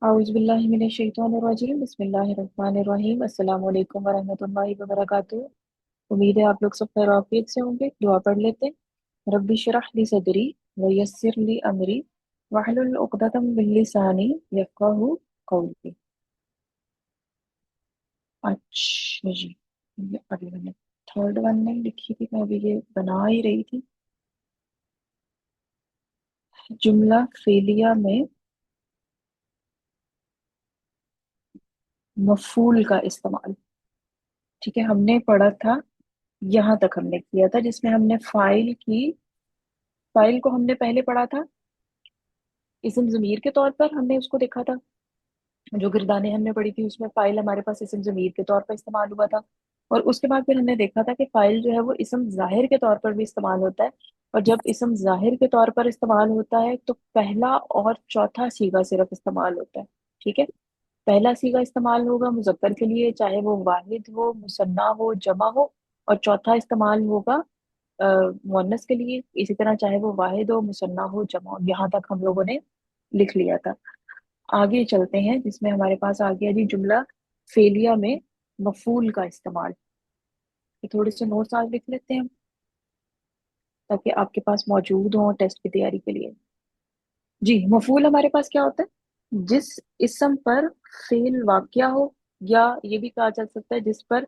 औज़ुबिल्लाहिमिनश्शैतानिर्रजीम बिस्मिल्लाहिर्रहमानिर्रहीम अस्सलाम वालेकुम वरहमतुल्लाहि वबरकातुहू। उम्मीद है आप लोग सब खैर आफियत से होंगे। दुआ पढ़ लेते हैं। रब्बि शरह ली सदरी व यस्सिर ली अमरी वहलुल उक़दतम मिन लिसानी यफ़क़हू क़ौली। अच्छा जी, ये अगले मैंने थर्ड वन नहीं लिखी थी, मैं अभी ये बना ही रही थी। जुमला फेलिया में मफूल का इस्तेमाल। ठीक है, हमने पढ़ा था, यहाँ तक हमने किया था जिसमें हमने फाइल को हमने पहले पढ़ा था इस्म ज़मीर के तौर पर, हमने उसको देखा था। जो गिरदाने हमने पढ़ी थी उसमें फाइल हमारे पास इस्म ज़मीर के तौर पर इस्तेमाल हुआ था। और उसके बाद फिर हमने देखा था कि फाइल जो है वो इस्म ज़ाहिर के तौर पर भी इस्तेमाल होता है। और जब इस्म ज़ाहिर के तौर पर इस्तेमाल होता है तो पहला और चौथा सीगा सिर्फ इस्तेमाल होता है। ठीक है, पहला सीगा इस्तेमाल होगा मुज़क्कर के लिए, चाहे वो वाहिद हो, मुसन्ना हो, जमा हो। और चौथा इस्तेमाल होगा मुअन्नस के लिए, इसी तरह चाहे वो वाहिद हो, मुसन्ना हो, जमा हो। यहाँ तक हम लोगों ने लिख लिया था। आगे चलते हैं जिसमें हमारे पास आ गया जी जुमला फेलिया में मफूल का इस्तेमाल। ये थोड़े से नोट्स आज लिख लेते हैं हम, ताकि आपके पास मौजूद हो टेस्ट की तैयारी के लिए। जी, मफूल हमारे पास क्या होता है? जिस इस्म पर फेल वाक़या हो, या ये भी कहा जा सकता है जिस पर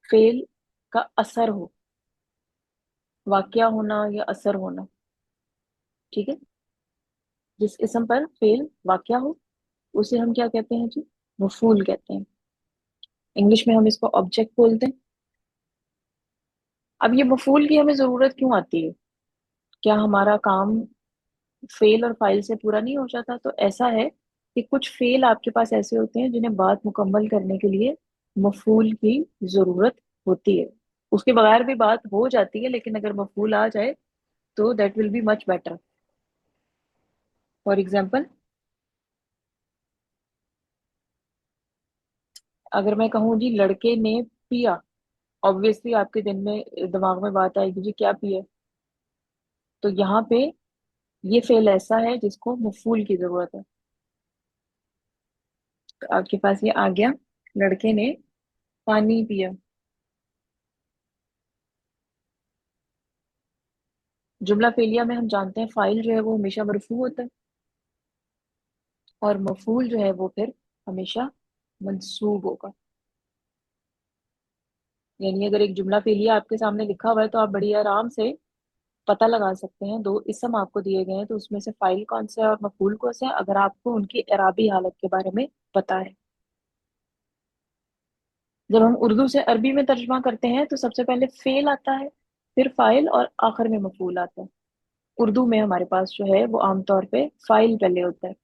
फेल का असर हो। वाक़या होना या असर होना। ठीक है, जिस इस्म पर फेल वाक़या हो उसे हम क्या कहते हैं जी? मफूल कहते हैं। इंग्लिश में हम इसको ऑब्जेक्ट बोलते हैं। अब ये मफूल की हमें जरूरत क्यों आती है? क्या हमारा काम फेल और फाइल से पूरा नहीं हो जाता? तो ऐसा है कि कुछ फेल आपके पास ऐसे होते हैं जिन्हें बात मुकम्मल करने के लिए मफूल की जरूरत होती है। उसके बगैर भी बात हो जाती है, लेकिन अगर मफूल आ जाए तो that will be much better. For example, अगर मैं कहूँ जी लड़के ने पिया, ऑब्वियसली आपके दिन में दिमाग में बात आएगी जी क्या पिया। तो यहाँ पे ये फेल ऐसा है जिसको मफूल की जरूरत है। तो आपके पास ये आ गया, लड़के ने पानी पिया। जुमला फेलिया में हम जानते हैं फाइल जो है वो हमेशा मरफू होता है, और मफूल जो है वो फिर हमेशा मंसूब होगा। यानी अगर एक जुमला फेलिया आपके सामने लिखा हुआ है तो आप बड़ी आराम से पता लगा सकते हैं, दो इसम आपको दिए गए हैं तो उसमें से फाइल कौन सा है और मफूल कौन सा है, अगर आपको उनकी एराबी हालत के बारे में पता है। जब हम उर्दू से अरबी में तर्जमा करते हैं तो सबसे पहले फेल आता है, फिर फाइल, और आखिर में मफूल आता है। उर्दू में हमारे पास जो है वो आमतौर पे फाइल पहले होता है।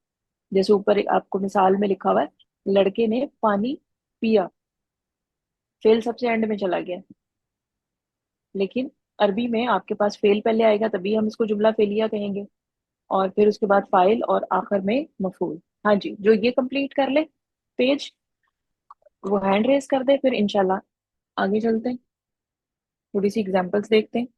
जैसे ऊपर आपको मिसाल में लिखा हुआ है, लड़के ने पानी पिया। फेल सबसे एंड में चला गया, लेकिन अरबी में आपके पास फेल पहले आएगा तभी हम इसको जुमला फेलिया कहेंगे, और फिर उसके बाद फाइल और आखिर में मफूल। हाँ जी, जो ये कंप्लीट कर ले पेज, वो हैंड रेस कर दे, फिर इंशाल्लाह आगे चलते हैं, थोड़ी सी एग्जांपल्स देखते हैं।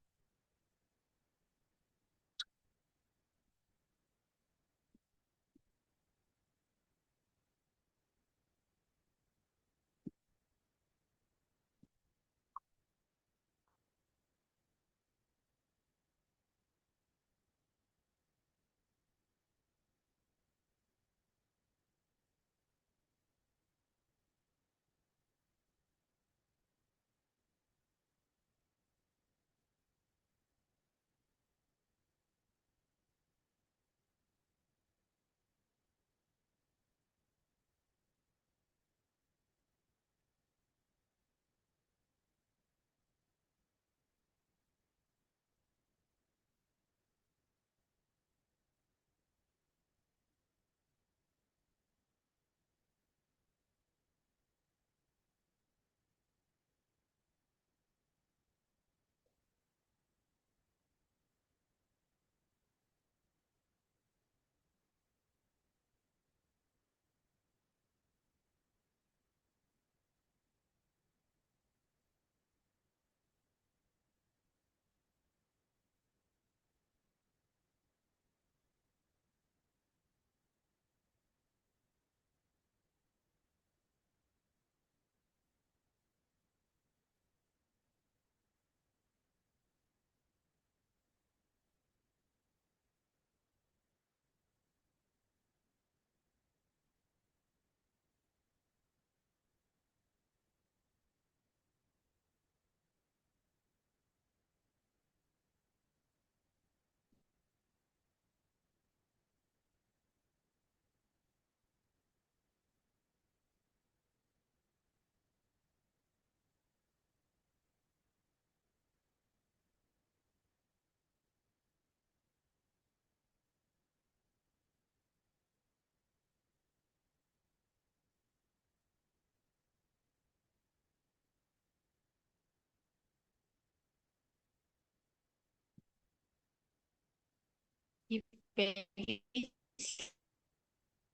ये पहली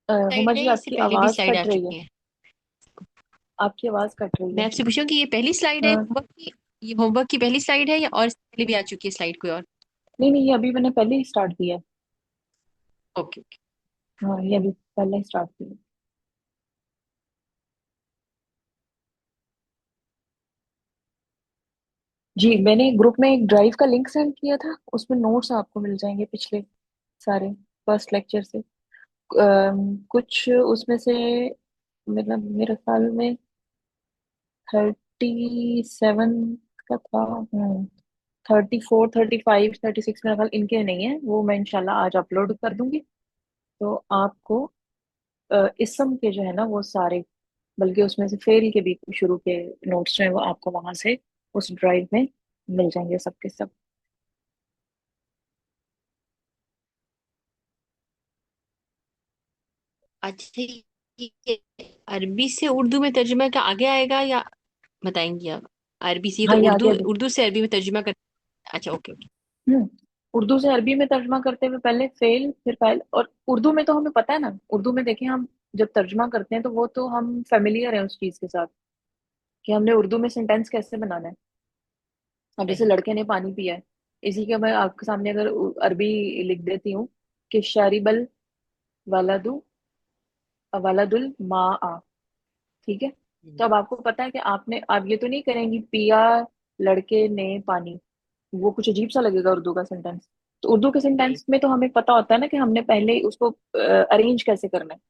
हुमा स्लाइड है जी, या इससे आपकी पहले भी आवाज स्लाइड आ कट रही है। चुकी है? आपकी आवाज कट रही मैं है। आपसे पूछूं कि ये पहली स्लाइड है हाँ। होमवर्क की? ये होमवर्क की पहली स्लाइड है या और इससे पहले भी आ चुकी है स्लाइड कोई और? नहीं नहीं, ये अभी मैंने पहले ही स्टार्ट किया है। ओके। हाँ, ये अभी पहले ही स्टार्ट किया है। जी, मैंने ग्रुप में एक ड्राइव का लिंक सेंड किया था, उसमें नोट्स आपको मिल जाएंगे पिछले सारे, फर्स्ट लेक्चर से। कुछ उसमें से, मतलब मेरे ख्याल में 37 का था। 34, 35, 36 मेरा ख्याल इनके नहीं है, वो मैं इंशाल्लाह आज अपलोड कर दूंगी। तो आपको इसम के जो है ना वो सारे, बल्कि उसमें से फेल के भी शुरू के नोट्स जो है वो आपको वहां से उस ड्राइव में मिल जाएंगे सब के सब। अच्छा, ये अरबी से उर्दू में तर्जुमा का आगे आएगा या बताएंगी आप? अरबी से, ये तो हाँ, ये आगे उर्दू अभी। उर्दू से अरबी में तर्जुमा कर। अच्छा, ओके ओके। हम्म उर्दू से अरबी में तर्जमा करते हुए पहले फेल फिर फाइल, और उर्दू में तो हमें पता है ना, उर्दू में देखें हम जब तर्जमा करते हैं तो वो तो हम फेमिलियर है उस चीज के साथ, कि हमने उर्दू में सेंटेंस कैसे बनाना है। अब जैसे सही। लड़के ने पानी पिया है, इसी के मैं आपके सामने अगर अरबी लिख देती हूँ कि शारिबल वालादू वालादुल मा आ, ठीक है। तो हम्म। अब आपको पता है कि आपने, आप ये तो नहीं करेंगी पिया लड़के ने पानी, वो कुछ अजीब सा लगेगा उर्दू का सेंटेंस। तो उर्दू के सही। सेंटेंस में तो हमें पता होता है ना कि हमने पहले उसको अरेंज कैसे करना है।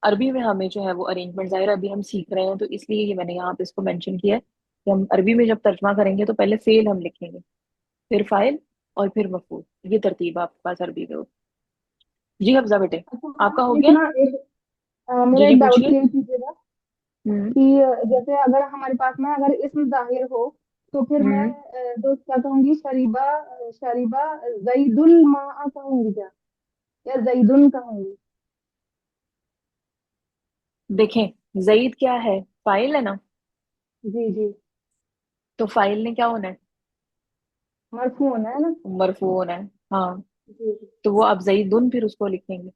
अरबी में हमें जो है वो अरेंजमेंट, जाहिर है अभी हम सीख रहे हैं तो इसलिए ये मैंने यहाँ पे इसको मेंशन किया है कि हम अरबी में जब तर्जमा करेंगे तो पहले फेल हम लिखेंगे, फिर फाइल, और फिर मफूल। ये तरतीब है आपके पास अरबी में। जी हफ्जा बेटे, अच्छा आपका हो मैम, एक गया? ना एक जी मेरा जी, एक डाउट पूछिए। क्लियर कीजिएगा हम्म कि जैसे अगर हमारे पास में अगर इसम जाहिर हो तो फिर मैं हम्म तो क्या कहूंगी? शरीबा, शरीबा जईदुल मा कहूंगी क्या, या जईदुन कहूंगी? देखें, जईद क्या है, फाइल है ना, जी जी। तो फाइल ने क्या होना है, मरफू होना है ना? मरफू होना है। हाँ, जी। तो वो आप जईदुन फिर उसको लिखेंगे।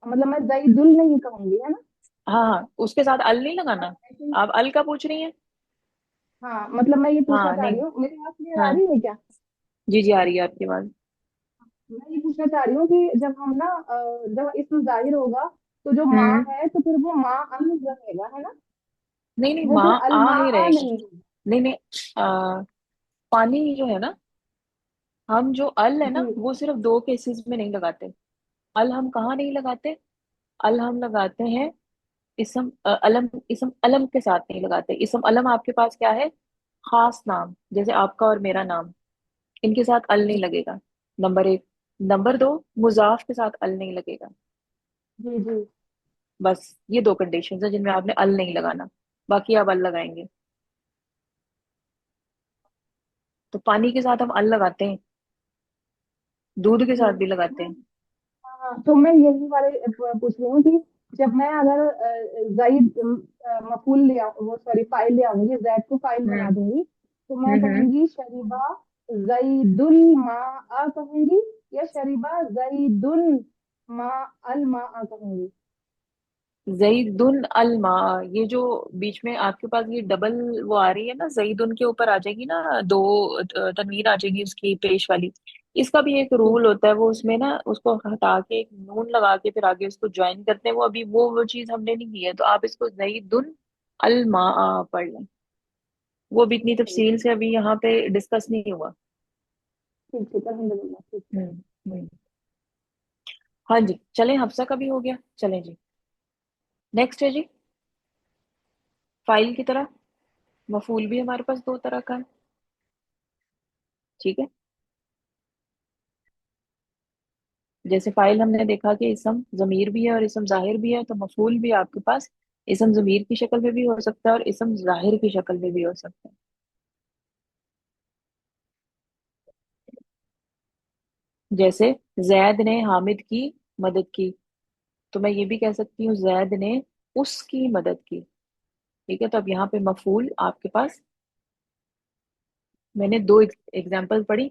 मतलब मैं जईदुल नहीं कहूंगी, है ना? हाँ हाँ, उसके साथ अल नहीं हाँ लगाना। ऐसे ही। आप अल का पूछ रही हैं? हाँ, मतलब मैं ये पूछना हाँ चाह रही नहीं। हूँ, मेरी बात क्लियर आ हाँ, रही है क्या? जी जी, आ रही है आपकी आवाज। मैं ये पूछना चाह रही हूँ कि जब हम ना जब इसम जाहिर होगा तो जो माँ हम्म है तो फिर वो माँ अन रहेगा, है ना? नहीं नहीं, वो फिर माँ आ अलमा ही रहेगा। नहीं होगा। नहीं नहीं, पानी जो है ना, हम जो अल है ना जी वो सिर्फ दो केसेस में नहीं लगाते। अल हम कहाँ नहीं लगाते, अल हम लगाते हैं इसम अलम, इसम अलम के साथ नहीं लगाते। इसम अलम आपके पास क्या है, खास नाम, जैसे आपका और मेरा नाम, इनके साथ अल नहीं जी लगेगा। नंबर एक। नंबर दो, मुजाफ के साथ अल नहीं लगेगा। जी जी। बस ये दो कंडीशन है जिनमें आपने अल नहीं लगाना, बाकी आप अल लगाएंगे। तो पानी के साथ हम अल लगाते हैं, दूध के जी। साथ भी लगाते हैं। हाँ, तो मैं यही वाले पूछ रही हूँ कि जब मैं अगर जाइद मफूल ले आऊँ, वो सॉरी फाइल ले आऊंगी, जैद को फाइल बना हम्म दूंगी, तो मैं हम्म। कहूंगी शरीबा जईदुल मा कहूंगी, या शरीबा जईदुन मा अल मा कहूंगी? जईदुन अलमा, ये जो बीच में आपके पास ये डबल वो आ रही है ना, जईदुन के ऊपर आ जाएगी ना दो, तनवीर आ जाएगी उसकी पेश वाली। इसका भी एक जी रूल होता है, वो उसमें ना उसको हटा के एक नून लगा के फिर आगे उसको ज्वाइन करते हैं, वो अभी वो चीज हमने नहीं की है, तो आप इसको जईदुन अलमा पढ़ लें। वो अभी इतनी ठीक तफसील से अभी यहाँ पे डिस्कस नहीं हुआ। ठीक ठीक, अल्हम्दुलिल्लाह, ठीक। हम्म हम्म। हाँ जी, चलें, हफ्सा का भी हो गया, चलें जी। नेक्स्ट है जी, फाइल की तरह। मफूल भी हमारे पास दो तरह का है, ठीक है। जैसे फाइल हमने देखा कि इसम जमीर भी है और इसम जाहिर भी है, तो मफूल भी आपके पास इसम जमीर की शक्ल में भी हो सकता है और इसम जाहिर की शक्ल में भी हो सकता है। जैसे जैद ने हामिद की मदद की, तो मैं ये भी कह सकती हूँ जैद ने उसकी मदद की। ठीक है, तो अब यहाँ पे मफूल आपके पास, मैंने दो एग्जाम्पल पढ़ी,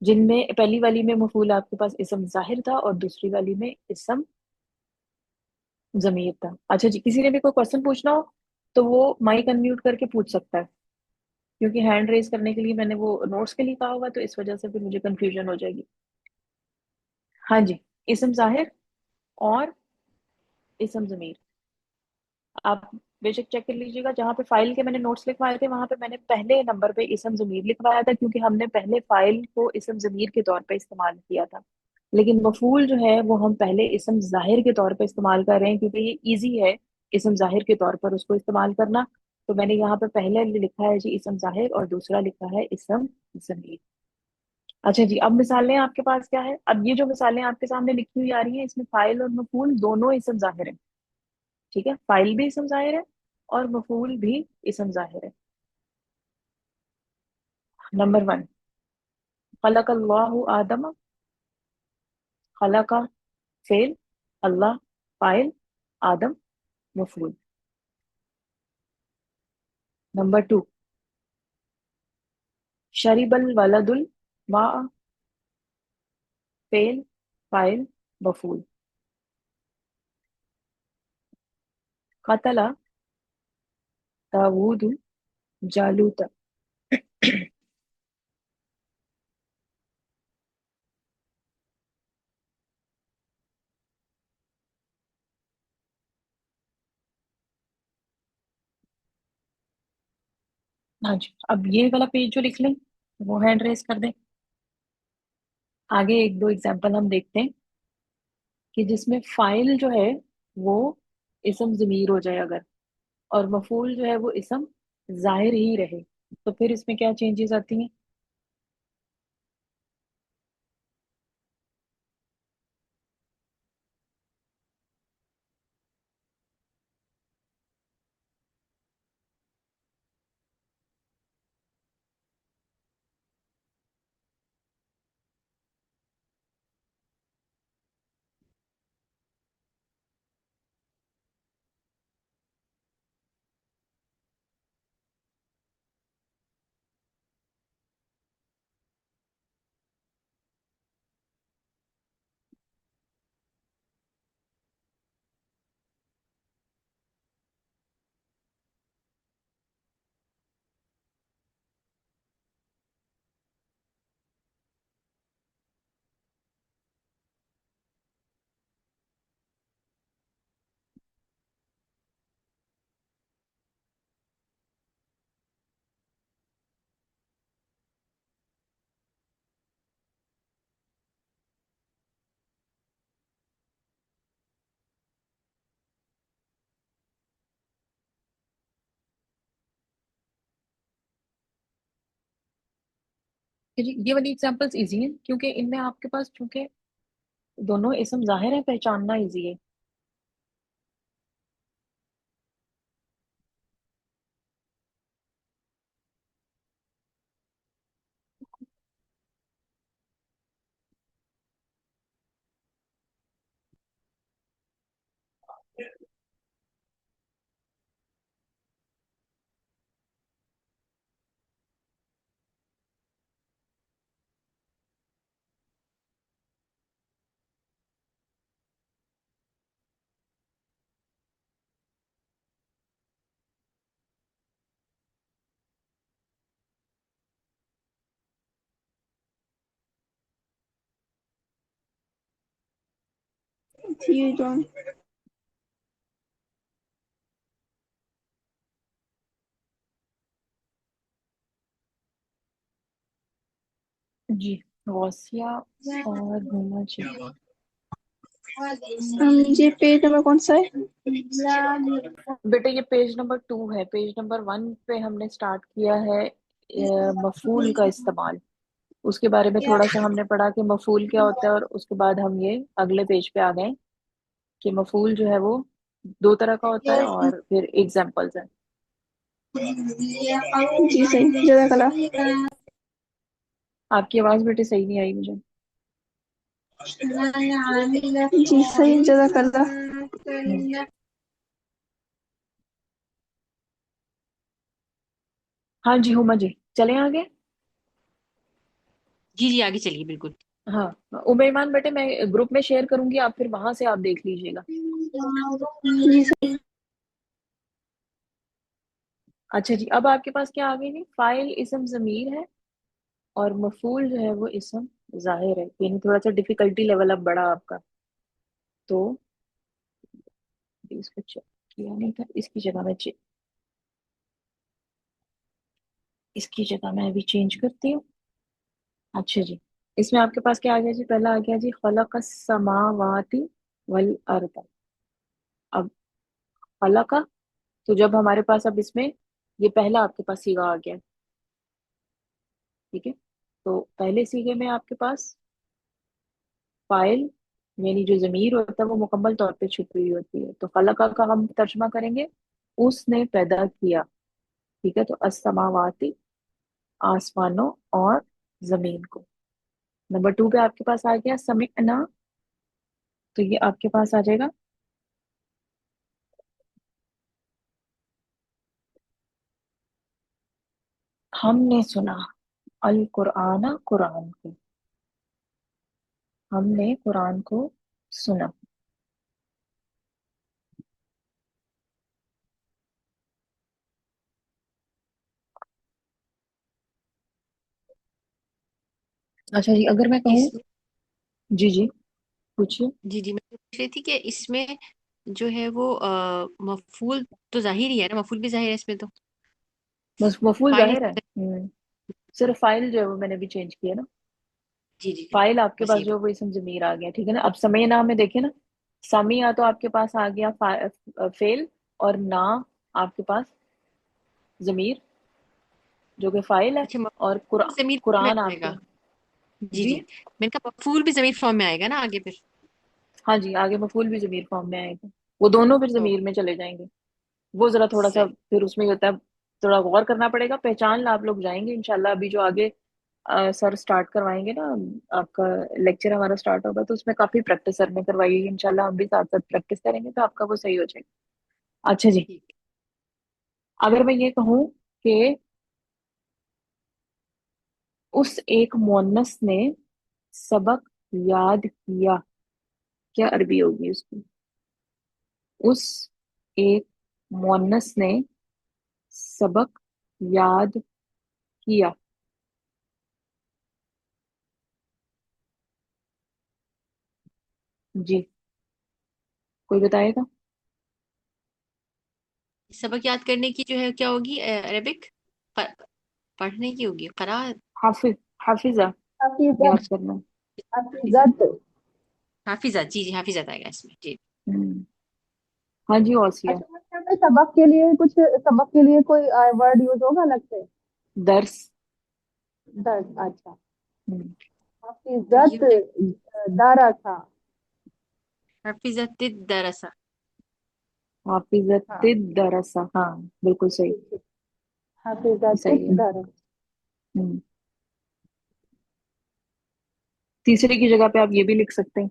जिनमें पहली वाली में मफूल आपके पास इसम जाहिर था और दूसरी वाली में इसम जमीर था। अच्छा जी, किसी ने भी कोई क्वेश्चन पूछना हो तो वो माइक अनम्यूट करके पूछ सकता है, क्योंकि हैंड रेज करने के लिए मैंने वो नोट्स के लिए कहा हुआ, तो इस वजह से फिर मुझे कंफ्यूजन हो जाएगी। हाँ जी, इसम जाहिर और इसम जमीर, आप बेशक चेक कर लीजिएगा। जहाँ पे फाइल के मैंने नोट्स लिखवाए थे वहां पे मैंने पहले नंबर पे इसम जमीर लिखवाया था, क्योंकि हमने पहले फाइल को इसम जमीर के तौर पे इस्तेमाल किया था। लेकिन मफूल जो है वो हम पहले इसम जाहिर के तौर पे इस्तेमाल कर रहे हैं, क्योंकि ये इजी है इसम जाहिर के तौर पर उसको इस्तेमाल करना। तो मैंने यहाँ पे पहले लिखा है जी इसम जाहिर और दूसरा लिखा है इसम जमीर। अच्छा जी, अब मिसालें आपके पास क्या है? अब ये जो मिसालें आपके सामने लिखी हुई आ रही हैं, इसमें फाइल और मफूल दोनों इसम जाहिर है। ठीक है, फाइल भी इसम जाहिर है और मफूल भी इसम जाहिर है। नंबर वन, खलकल्लाहु आदम। खलका फेल, अल्लाह फाइल, आदम मफूल। नंबर टू, शरिबल वलदुल मा, फेल फाइल मफूल। कतला दाऊद जालूत। हाँ जी, अब ये वाला पेज जो लिख लें वो हैंड रेस कर दें। आगे एक दो एग्जांपल हम देखते हैं कि जिसमें फाइल जो है वो इसम जमीर हो जाए अगर, और मफूल जो है वो इसम जाहिर ही रहे, तो फिर इसमें क्या चेंजेस आती हैं? जी, ये वाली एग्जांपल्स इजी हैं, क्योंकि इनमें आपके पास चूंकि दोनों इसम जाहिर है, पहचानना इजी है। जी जॉन। जी, गौसिया और हुमा जी। ये पेज नंबर कौन सा है? बेटे ये पेज नंबर 2 है। पेज नंबर 1 पे हमने स्टार्ट किया है मफूल का इस्तेमाल। उसके बारे में थोड़ा सा हमने पढ़ा कि मफूल क्या होता है, और उसके बाद हम ये अगले पेज पे आ गए कि मफूल जो है वो दो तरह का होता है और फिर एग्जाम्पल्स हैं। जी सही, जजाकला। आपकी आवाज बेटे सही नहीं आई मुझे। जी सही, जजाकला। हम्म। हाँ जी हुमा जी, चलें आगे। جی جی آگے چلیے بالکل. हाँ. उमेमान बेटे मैं ग्रुप में शेयर करूंगी, आप फिर वहां से आप देख लीजिएगा. जी सर. अच्छा जी, अब आपके पास क्या आ गई जी, फाइल इसम जमीर है और मफूल जो है वो इसम जाहिर है, यानी थोड़ा सा डिफिकल्टी लेवल अब बढ़ा आपका. तो इसको चेक किया नहीं था, इसकी जगह मैं अभी चेंज करती हूँ. अच्छा जी, इसमें आपके पास क्या आ गया जी, पहला आ गया जी खलक़स समावाति वल अर्द. अब खलक़ा, तो जब हमारे पास अब इसमें ये पहला आपके पास सीगा आ गया, ठीक है. तो पहले सीगे में आपके पास फाइल यानी जो जमीर होता है वो मुकम्मल तौर पे छुपी हुई होती है, तो खलका का हम तर्जमा करेंगे उसने पैदा किया. ठीक है, तो अस्समावाती, आसमानों और जमीन को. नंबर टू पे आपके पास आ गया समिअना, तो ये आपके पास आ जाएगा हमने सुना, अल कुरान, कुरान को, हमने कुरान को सुना. अच्छा जी, अगर मैं कहूँ, इसमें जी जी पूछिए. जी जी मैं पूछ रही थी कि इसमें जो है वो मफूल तो जाहिर ही है ना, मफूल भी जाहिर है इसमें तो. बस मफूल फाइल जाहिर है. सिर्फ फाइल जो है वो मैंने भी चेंज किया ना. जी जी जी फाइल आपके बस पास ये जो बात. है वो इसम जमीर आ गया, ठीक है ना. अब समय नाम में देखिए ना, समिया तो आपके पास आ गया फेल, और ना आपके पास जमीर जो कि फाइल है, अच्छा और मफूल जमीर फॉर्म में कुरान आ आपके. जाएगा. जी जी. जी मैंने कहा मफूल भी जमीर फॉर्म में आएगा ना आगे फिर. हाँ जी, आगे मफूल भी जमीर फॉर्म में आएगा, वो दोनों फिर ओ जमीर में चले जाएंगे. वो जरा थोड़ा सा सही. फिर उसमें ये होता है, थोड़ा गौर करना पड़ेगा, पहचान ला आप लोग जाएंगे इंशाल्लाह. अभी जो आगे सर स्टार्ट करवाएंगे ना, आपका लेक्चर हमारा स्टार्ट होगा, तो उसमें काफी प्रैक्टिस सर ने करवाई है इंशाल्लाह. हम भी साथ साथ प्रैक्टिस करेंगे तो आपका वो सही हो जाएगा. अच्छा जी, ठीक अगर मैं ये कहूँ कि उस एक मोनस ने सबक याद किया, क्या अरबी होगी उसकी. उस एक मोनस ने सबक याद किया. जी, कोई बताएगा. है. सबक याद करने की जो है क्या होगी अरेबिक. पढ़ने की होगी करा. हाफिज, हाफिजा, याद हफीजत. करना. हाफिजत. हफीजत. हाफिजत जी जी हाफिजत आएगा इसमें जी. हम्म. हाँ जी, औसिया. अच्छा मैं यहाँ पे सबक के लिए कुछ, सबक के लिए कोई वर्ड यूज होगा अलग से? दर्स. दर्द. अच्छा. हम्म. हफीजत ये दरसा. हाफिजत दरसा. हाफिजत हाँ. दरसा, हाँ बिल्कुल सही. ठीक है. हफीजत सही है. दरसा. हम्म. तीसरे की जगह पे आप ये भी लिख सकते हैं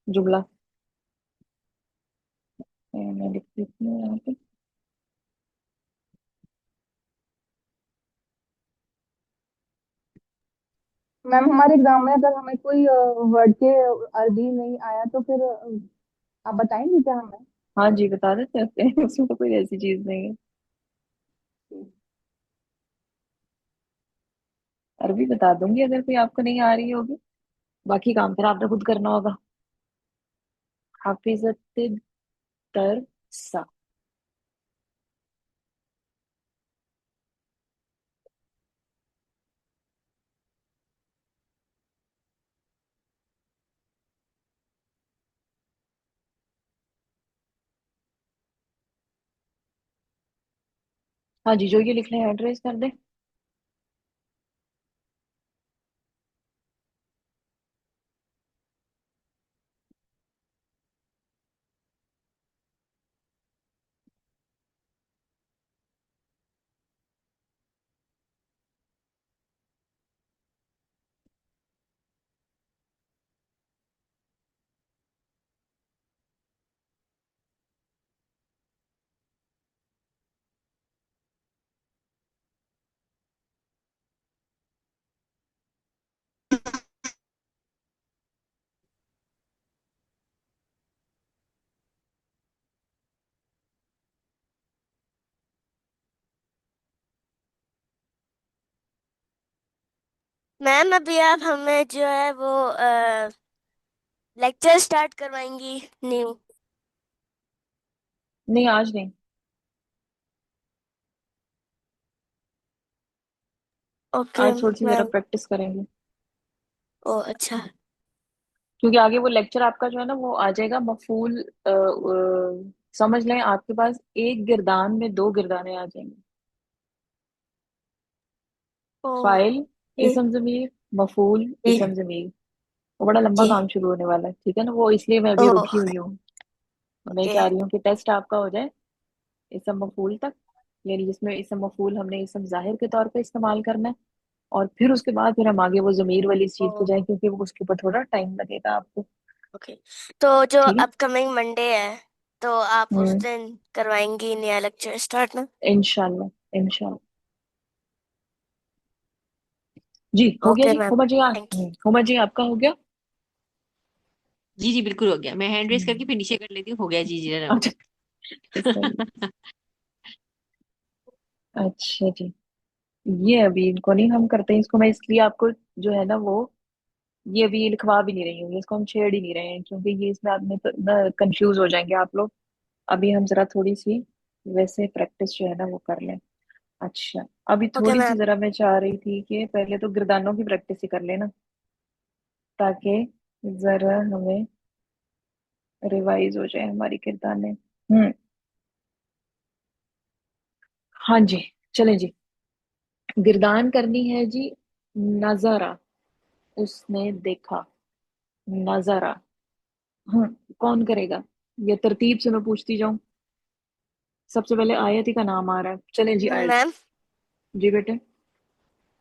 जुमला. मैं लिख देती हूँ यहाँ पे. मैम हमारे एग्जाम में अगर हमें कोई वर्ड के अरबी नहीं आया तो फिर आप बताएंगे क्या हमें? हाँ जी, बता देते हैं उसमें तो कोई ऐसी चीज नहीं है. अरबी बता दूंगी अगर कोई आपको नहीं आ रही होगी, बाकी काम फिर आपने खुद करना होगा. हाफिजत दरसा. हाँ जी, जो ये लिख रहे हैं एड्रेस कर दें. میم ابھی آپ ہمیں جو ہے وہ لیکچر سٹارٹ کروائیں گی نیو؟ نہیں آج نہیں. اوکے آج تھوڑی سی ذرا میم. پریکٹس کریں گے او اچھا. کیونکہ آگے وہ لیکچر آپ کا جو ہے نا وہ آ جائے گا مفعول. سمجھ لیں آپ کے پاس ایک گردان میں دو گردانے آ جائیں گے. او فائل جی اسم ضمیر مفعول جی اسم ضمیر. وہ بڑا لمبا جی. کام شروع ہونے والا ہے ٹھیک ہے نا. وہ اس لیے میں ابھی او رکی ہوئی ہوں. میں اوکے چاہ رہی ہوں کہ ٹیسٹ آپ کا ہو جائے اسم مفعول تک، یعنی جس میں اسم مفعول ہم نے اسم ظاہر کے طور پہ استعمال کرنا ہے، اور پھر اس کے بعد پھر ہم آگے وہ ضمیر والی چیز پہ او جائیں کیونکہ وہ اس کے اوپر تھوڑا ٹائم لگے گا آپ کو. اوکے. تو جو ٹھیک ہے. اپ کمنگ منڈے ہے تو آپ اس ہوں. دن کروائیں گی نیا لیکچر اسٹارٹ نا؟ انشاءاللہ انشاءاللہ. جی ہو گیا اوکے جی. میم. ہما جی تھینک یو. ہما جی آپ کا ہو گیا. جی جی بالکل ہو گیا. میں ہینڈ ریز کر کے ہوں. پھر نیچے کر لیتی ہوں. ہو گیا جی جی رب. اچھا صحیح. اچھا جی. یہ ابھی ان کو نہیں ہم کرتے ہیں، اس کو میں اس لیے آپ کو جو ہے نا وہ یہ ابھی لکھوا بھی نہیں رہی ہوں، اس کو ہم چھیڑ ہی نہیں رہے ہیں کیونکہ یہ اس میں آپ میں کنفیوز ہو جائیں گے آپ لوگ. ابھی ہم ذرا تھوڑی سی ویسے پریکٹس جو ہے نا وہ کر لیں. اچھا ابھی اوکے تھوڑی سی میم. ذرا میں چاہ رہی تھی کہ پہلے تو گردانوں کی پریکٹس ہی کر لینا تاکہ ذرا ہمیں ریوائز ہو جائے ہماری گردانیں. ہاں جی چلیں جی. گردان کرنی ہے جی. نظرا اس نے دیکھا. نظرا. کون کرے گا؟ یہ ترتیب سے میں پوچھتی جاؤں. سب سے پہلے آیت ہی کا نام آ رہا ہے. چلیں جی آیت. میم جی بیٹے.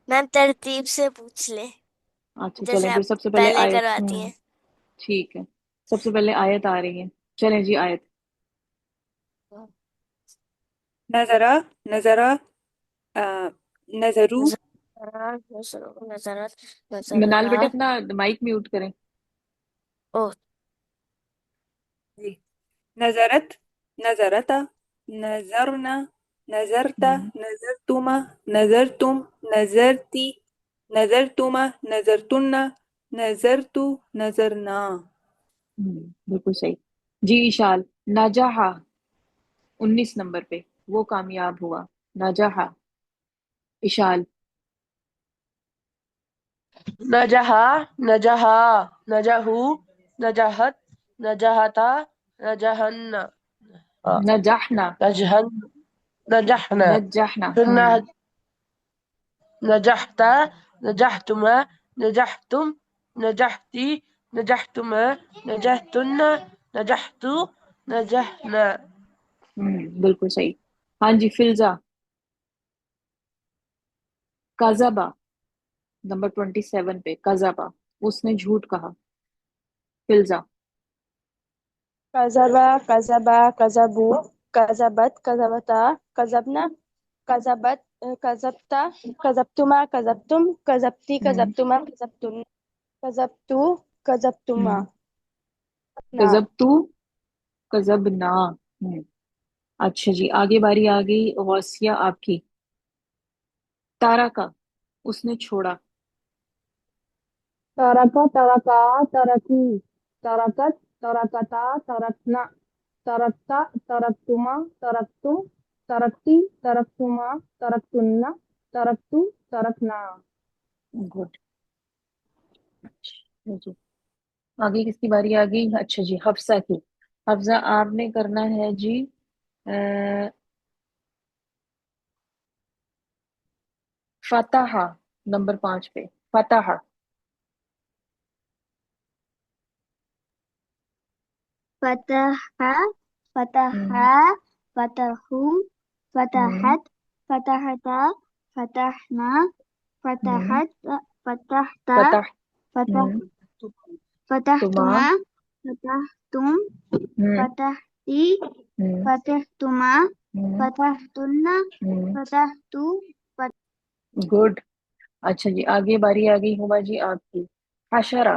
میم ترتیب سے پوچھ لیں اچھا چلیں جیسے پھر آپ سب سے پہلے پہلے آیت. کرواتی ہیں. ٹھیک ہے. سب سے پہلے آیت آ رہی ہے. چلیں جی آیت. نظرا نظرا نظرو نظرت منال بیٹے نظرا. اپنا مائک میوٹ کریں. او جی نظرت نظرتا نظرنا نظرتا ہوں. نظرتما نظرتم نظرتی نظرتما نظرتن نظرتو نظرنا. بالکل صحیح. جی اشال. نجحا 19 نمبر پہ وہ کامیاب ہوا. نجحا. اشال. نجحا نجحا نجحو نجحت نجحتا نجحن نجحنا. نجحن نجحنا. نجحنا. پھر نجحت نجحتما نجحتم نجحتی نجحتما نجحتن نجحتو نجحنا. بالکل صحیح. ہاں جی فلزا. کذبا نمبر 27 پہ. کذبا اس نے جھوٹ کہا. فلزا. كذب كذب كذبوا كذبت كذبتا كذبنا كذبت كذبت كذبتما كذبتم كذبتي ہوں. كذبتما كذبتن كذبتوا كذبتما. نعم. کذبتو کذبنا. اچھا جی آگے باری آ گئی غوثیہ آپ کی. تارا کا اس نے چھوڑا. ترک ترکا ترکی ترکت ترکتا ترکنا ترکتا ترکتما ترکتم ترکتی ترکتما ترکتن ترکتو ترکنا. گڈ. جی آگے کس کی باری آ گئی؟ اچھا جی حفصہ کی. حفصہ آپ نے کرنا ہے جی فتح نمبر 5 پہ. فتح. فتح فتح ہوں. فتحوا ہوں. فتحت فتحتا فتحنا ہوں. فتحت فتحت فتح. فتح ہوں. تما. فتحتما فتحتم ہوں. فتحتی ہوں. فتحتما ہوں. فتحتن ہوں. فتحتو. گڈ. اچھا جی آگے باری آ گئی ہما جی آپ کی. حشرہ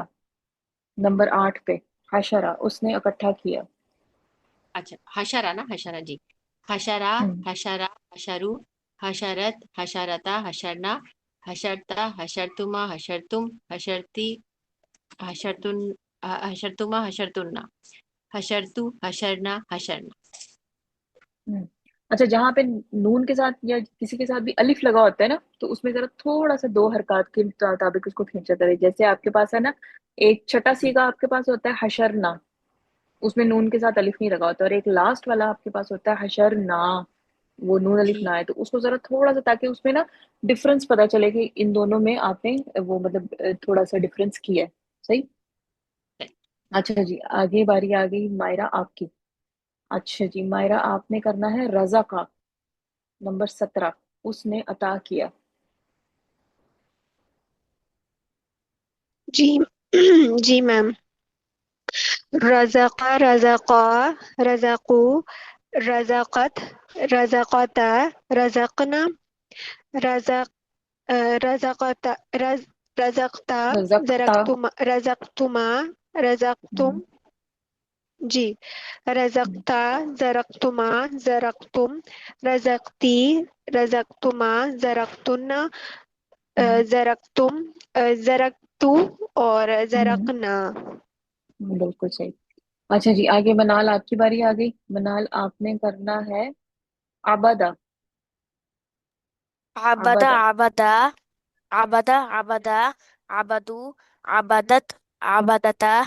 نمبر 8 پہ. حشرہ اس نے اکٹھا کیا. اچھا حشرہ نا حشرہ جی. حشرہ ہوں. حشرہ حشرو حشرت حشرتا حشرنا حشرتا حشرتما حشرتم حشرتی حشرتن حشرتما حشرتنا حشرتو حشرنا حشرنا. اچھا جہاں پہ نون کے ساتھ یا کسی کے ساتھ بھی الف لگا ہوتا ہے نا تو اس میں ذرا تھوڑا سا دو حرکات کے مطابق اس کو کھینچا کرے. جیسے آپ کے پاس ہے نا ایک چھٹا سیگا آپ کے پاس ہوتا ہے حشرنا, اس میں نون کے ساتھ الف نہیں لگا ہوتا, اور ایک لاسٹ والا آپ کے پاس ہوتا ہے حشرنا, وہ نون الف جی نہ ہے. تو اس کو ذرا تھوڑا سا تاکہ اس میں نا ڈفرنس پتا چلے کہ ان دونوں میں آپ نے وہ مطلب تھوڑا سا ڈفرنس کیا ہے. صحیح. اچھا جی آگے باری آ گئی مائرہ آپ کی. اچھا جی مائرہ آپ نے کرنا ہے رضا کا نمبر 17, اس نے عطا کیا. جی جی میم. رزق رزقا رزقو رزقت رزقتا رزقنا رزق رزقتا رزقتا رزقتا. رزقتما رزقتم. جی رزقتا زرقتما زرقتم رزقتی رزقتما زرقتن زرقتم زرقتو اور زرقنا. بالکل صحیح. اچھا جی آگے منال آپ کی باری آ گئی. منال آپ نے کرنا ہے عبدہ. عبد عبدہ. عبدا عبد عبدا عبدو عبدت عبدتا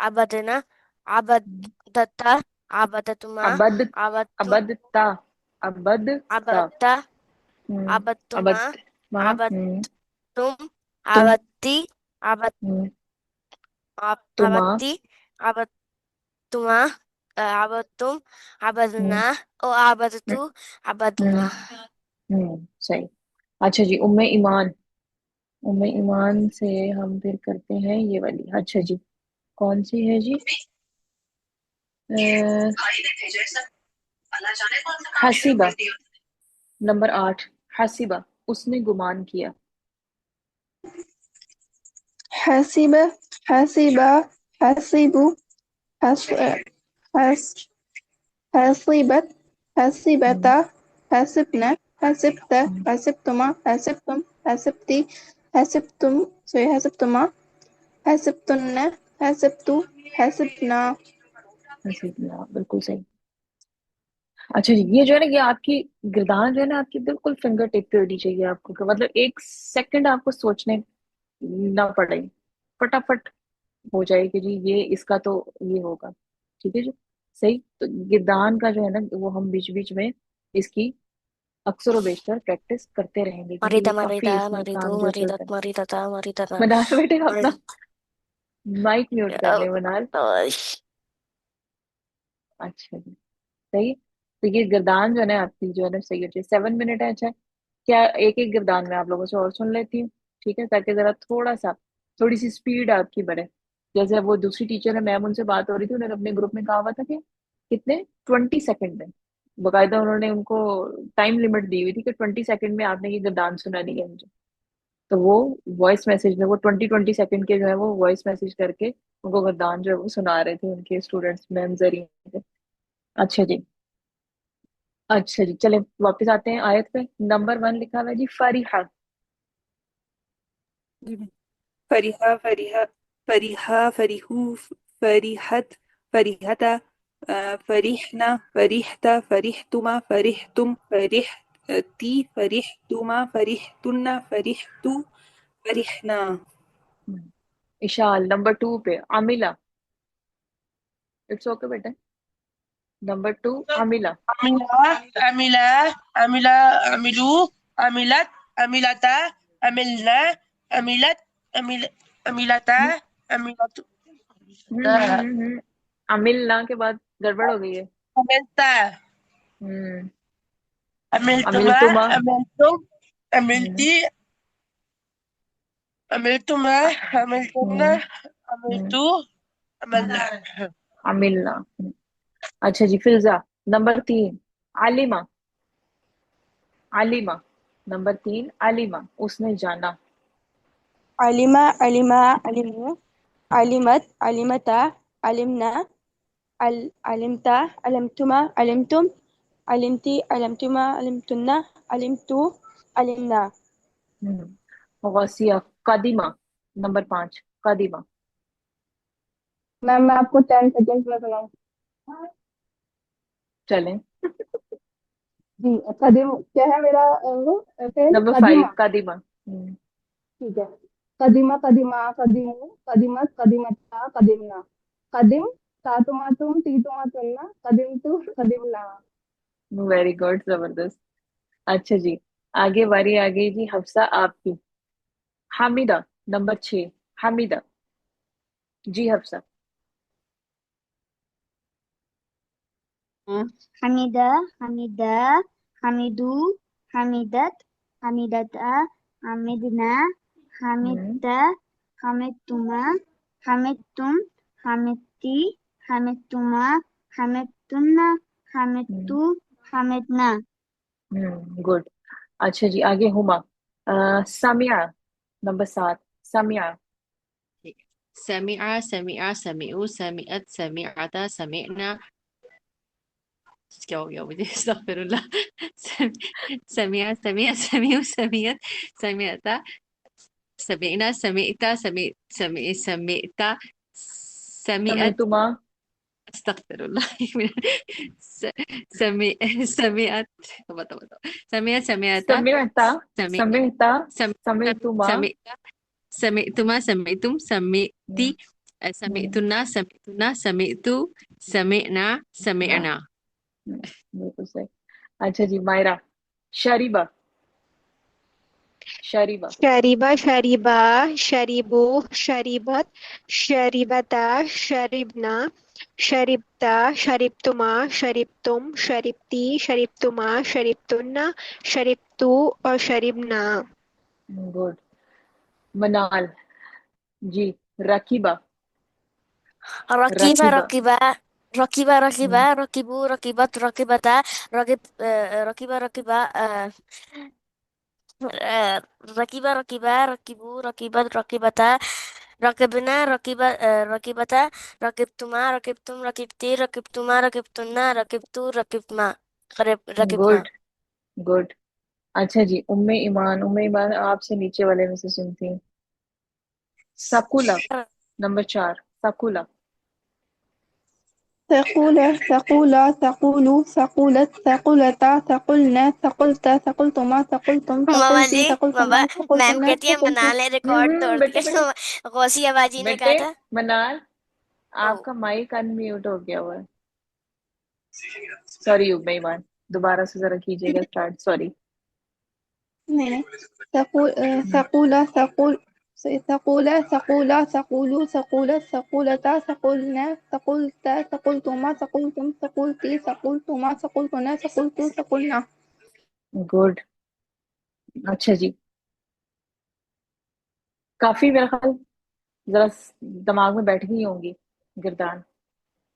عبدنا عبدتا عبدتما عبد عبدتم عبدتا عبدتا. عبدتا ہم، عبدتما عبد ماں عبدتم تم عبدتی ہم، تما عبدتی عبدتما عبدتم ہم، عبدنا او عبدتو عبدنا. صحیح. اچھا جی ام ایمان. ام ایمان سے ہم پھر کرتے ہیں یہ والی. اچھا جی کون سی ہے جی؟ حسیبہ نمبر 8. حسیبہ اس نے گمان کیا. حسب حسب حسبوا حس حسبت حسبتا حسبنا حسبت حسبتما حسبتم حسبتی حسبتم حسبتما حسبتن حسبتو حسبنا. حسیبنا بالکل صحیح. اچھا جی یہ جو ہے نا یہ آپ کی گردان جو ہے نا آپ کی بالکل فنگر ٹپ پہ ہونی چاہیے آپ کو, کہ مطلب ایک سیکنڈ آپ کو سوچنے نہ پڑے, فٹافٹ ہو جائے کہ جی یہ اس کا تو یہ ہوگا. ٹھیک ہے جی صحیح. تو گردان کا جو ہے نا وہ ہم بیچ بیچ میں اس کی اکثر و بیشتر پریکٹس کرتے رہیں گے کیونکہ مرida یہ کافی marida اس میں maridu کام جو چلتا maridat ہے. maridata maridana. منال بیٹے اپنا مائک میوٹ کر لیں منال. Oish. اچھا جی صحیح. تو یہ گردان جو ہے نا آپ کی جو ہے نا صحیح ہوتی ہے. 7 منٹ ہے. اچھا کیا ایک ایک گردان میں آپ لوگوں سے اور سن لیتی ہوں ٹھیک ہے, تاکہ ذرا تھوڑی سی سپیڈ آپ کی بڑھے. جیسے وہ دوسری ٹیچر ہے میم ان سے بات ہو رہی تھی, انہوں نے اپنے گروپ میں کہا ہوا تھا کہ کتنے 20 سیکنڈ میں باقاعدہ انہوں نے ان کو ٹائم لمٹ دی ہوئی تھی کہ 20 سیکنڈ میں آپ نے یہ گردان سنانی ہے مجھے. تو وہ وائس میسج میں وہ 20 سیکنڈ کے جو ہے وہ وائس میسج کر کے ان کو گردان جو ہے وہ سنا رہے تھے ان کے اسٹوڈینٹس میم ذریعے سے. اچھا جی اچھا جی چلیں واپس آتے ہیں آیت پہ. نمبر 1 لکھا ہوا ہے جی فریحہ. فریحہ فریحہ فریحہ فریحو فریحت فریحتا فریحنا فریحتا فریحتما فریحتم فریحتی فریحتما فریحتن فریحتو فریحنا. اشال نمبر 2 پہ عاملہ. اٹس اوکے بیٹا. نمبر 2 عاملہ. عملا عملا عملوا عملت عملتا عملنا عملت عملتا عملت عملنا کے بعد گڑبڑ ہو گئی ہے. عملتا ہم، عملتما عملتما. عملتم عملتی عملتما عملتن عملتو عملنا. عملنا. اچھا جی فضا نمبر 3 عالمہ. عالمہ نمبر 3 عالمہ اس نے جانا. علم علما علموا علمت علمتا علمنا علمتا علمتما علمتم علمتی علمتما علمتن علمتو علمنا. गौसिया, कदीमा, नंबर 5, कदीमा। मैम मैं आपको 10 सेकेंड में सुनाऊँ? चलें। जी, कदीम क्या है मेरा वो फिर नंबर 5, कदीमा। कदीमा। ठीक है। कदीमा कदीमा कदीमू कदीमत कदीमता कदीमना कदीम तातुमा तुम तीतुमा तुमना कदीम तू कदीमना। वेरी गुड, जबरदस्त। अच्छा जी, आगे बारी आ गई जी, हफ्सा आपकी। हामिदा, नंबर 6, हामिदा। जी हफ्सा। हमीदा हमीदा हमीदू हमीदत हमीदता हमीदना हम्म हमीदता हमीदतुमा हमीदतुम हमीदती हमीदतुमा हमीदतुन्ना हम्म हमीदतु हमीदना। गुड। अच्छा जी, आगे हुमा। सामिया, नंबर 7, सामिया। ठीक है। समिआ समिआ समिउ समिअत समिअता समिअना। क्या हो गया मुझे? अस्तगफिरुल्लाह। समिया समिया समिउ समिअत समिअता समिअना समिअता समिअता समय समिअत। तुमा। अस्तगफिरुल्लाह, एक मिनट। समिअत, बताओ बताओ। समिअत समिअता समियता, समिअत समियता, सम समय सम तुमा। समिअता समिअतुमा समिअतुम समिअती हम्म, समिअतुन्ना समिअतु समिअना समिअना। बिल्कुल सही। अच्छा जी, मायरा। शरीबा, शरीबा। शरीबा शरीबा शरीबू शरीबत शरीबता शरीबना शरीबता शरीबतुमा शरीबतुम शरीबती शरीबतुमा शरीबतुन्ना शरीबतु और शरीबना। गुड। मनाल। जी, रकीबा, रकीबा रकीबा। रकीबा रकीबा रकीबा हम्म, रकीबू रकीबत रकीबता रकीब रकीबा रकीबा रकीबा रकीबा रकीबू रकीबत रकीबता रकीबना रकीबा रकीबता रकीबतुमा रकीबतुम रकीबती रकीबतुमा रकीबतुन्ना रकीबतु रकीबमा रकीबना। Good, good. अच्छा जी, उम्मे ईमान, उम्मे ईमान आपसे नीचे वाले में से सुनती हूँ। सकुला, नंबर 4, सकुला। ثقولة ثقولة ثقول ثقولت ثقولتا ثقلنا ثقلت ثقلتما ثقلتم मामा ثقلتي जी, ثقلتما मामा, मैम ثقلتنا कहती है ثقلتم। मनाले रिकॉर्ड तोड़ बेटे बेटे, दिया। गौसिया बाजी ने बेटे, कहा था। मनाल, ओ, आपका माइक अनम्यूट हो गया हुआ है। सॉरी उम्मे ईमान, दोबारा से जरा कीजिएगा स्टार्ट, सॉरी। नहीं नहीं। ثقولة ثقول ثقولة ثقولة ثقول ثقولت ثقولتا ثقلنا ثقلت ثقلتما ثقلتم ثقلتي ثقلتما ثقلتنا ثقلتو ثقلنا। गुड। अच्छा जी, काफी मेरा ख्याल जरा दिमाग में बैठ गई होंगी गिरदान।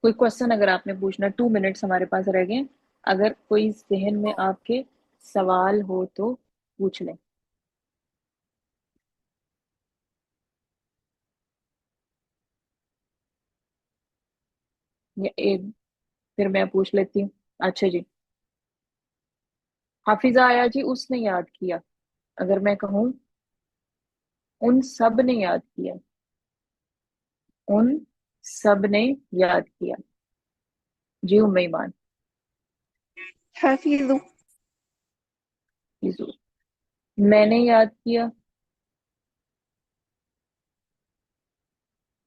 कोई क्वेश्चन अगर आपने पूछना, 2 मिनट्स हमारे पास रह गए। अगर कोई जहन में आपके सवाल हो तो पूछ लें। या फिर मैं पूछ लेती हूँ। अच्छा जी, हाफिजा आया जी, उसने याद किया। अगर मैं कहूँ उन सब ने याद किया, उन सब ने याद किया। जी उम्मे ईमान। حفظ जी, मैंने याद किया,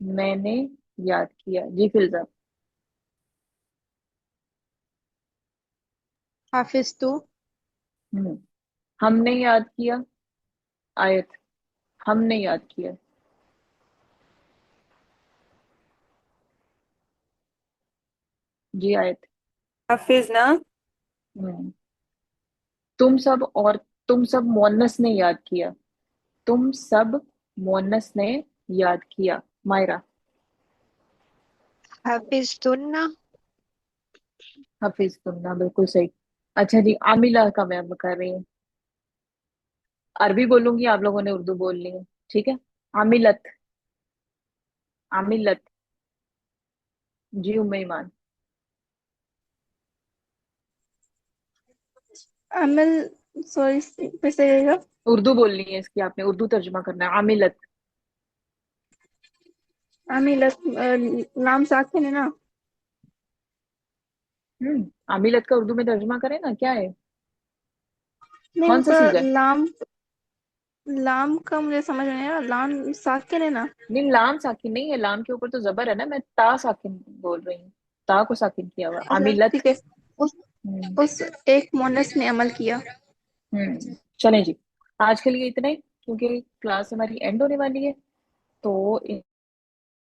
मैंने याद किया। जी फिल्जा। حفظت हम्म, हमने याद किया। आयत, हमने याद किया। जी आयत। हाफिजना हम्म, तुम सब, और तुम सब मोनस ने याद किया, तुम सब मोनस ने याद किया। मायरा। हाफिज़तुन्ना। हाफिज तुमना, बिल्कुल सही। अच्छा जी, आमिला का मैं अब कर रही हूँ। अरबी बोलूंगी, आप लोगों ने उर्दू बोलनी है, ठीक है? आमिलत, आमिलत। जी उम्मे ईमान। عمل. सॉरी फिर से आएगा। اردو بولنی ہے اس کی آپ نے، اردو ترجمہ کرنا ہے. عاملت. عملت لام ساکن ہے نا. عاملت کا اردو میں ترجمہ کریں نا، کیا ہے؟ نہیں کون سا سیگا ہے؟ لام لام کا مجھے سمجھ نہیں آیا. لام ساکن ہے نا. نہیں، لام ساکن نہیں ہے، لام کے اوپر تو زبر ہے نا. میں تا ساکن بول رہی ہوں، تا کو ساکن کیا ہوا. اچھا عاملت. ٹھیک ہے. اس ہوں اس ایک مونس نے عمل کیا. چلیں جی، آج کے لیے اتنا ہی، کیونکہ کلاس ہماری اینڈ ہونے والی ہے. تو